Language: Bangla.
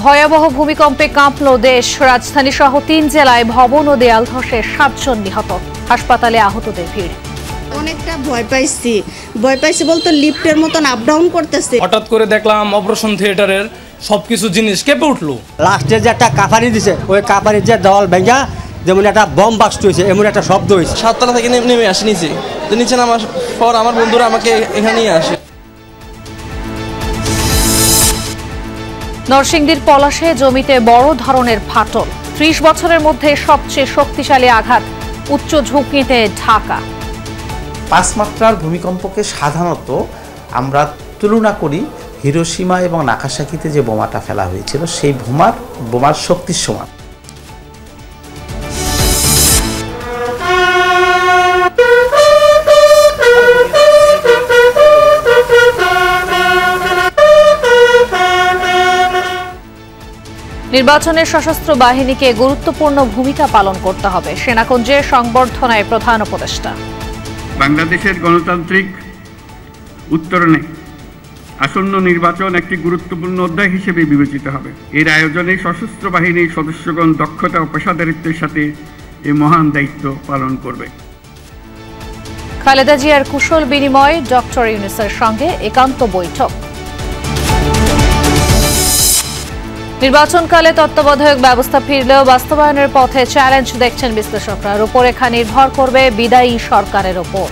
ভয়াবহ ভূমিকম্পে কাঁপল দেশ। রাজধানী সহ 3 জেলায় ভবন ও দেয়াল ধসে 7 জন নিহত। হাসপাতালে আহতদের ভিড়। অনেকটা ভয় পাইছি বলতে লিফটের মতন আপ ডাউন করতেছে। হঠাৎ করে দেখলাম অপারেশন থিয়েটারের সবকিছু জিনিস কেঁপে উঠলো। লাস্টে যে একটা কাপারি দিছে, ওই কাপারির যে দেওয়াল ভেঙা যেমন একটা বম বাস্ট হয়েছে এমন একটা শব্দ হয়েছে। 7 তলা থেকে নেমে আসে নিচে, তো নিচে নামার পর আমার বন্ধুরা আমাকে এখানেই আসে। নরসিংদীর পলাশে জমিতে বড় ধরনের ফাটল। 30 বছরের মধ্যে সবচেয়ে শক্তিশালী আঘাত। উচ্চ ঝুঁকিতে ঢাকা। 5 মাত্রার ভূমিকম্পকে সাধারণত আমরা তুলনা করি হিরোশিমা এবং নাগাসাকিতে যে বোমাটা ফেলা হয়েছিল সেই বোমার শক্তির সমান। নির্বাচনের সশস্ত্র বাহিনীকে গুরুত্বপূর্ণ ভূমিকা পালন করতে হবে। সেনাকুঞ্জের সংবর্ধনায় প্রধান উপদেষ্টা। বাংলাদেশের গণতান্ত্রিক উত্তরণে আসন্ন নির্বাচন একটি গুরুত্বপূর্ণ অধ্যায় হিসেবে বিবেচিত হবে। এর আয়োজনে সশস্ত্র বাহিনীর সদস্যগণ দক্ষতা ও পেশাদারিত্বের সাথে এই মহান দায়িত্ব পালন করবে। খালেদা জিয়ার কুশল বিনিময়। ডক্টর ইউনূসের সঙ্গে একান্ত বৈঠক। নির্বাচনকালে তত্ত্বাবধায়ক ব্যবস্থা ফিরলেও বাস্তবায়নের পথে চ্যালেঞ্জ দেখছেন বিশ্লেষকরা। রূপরেখা নির্ভর করবে বিদায়ী সরকারের ওপর।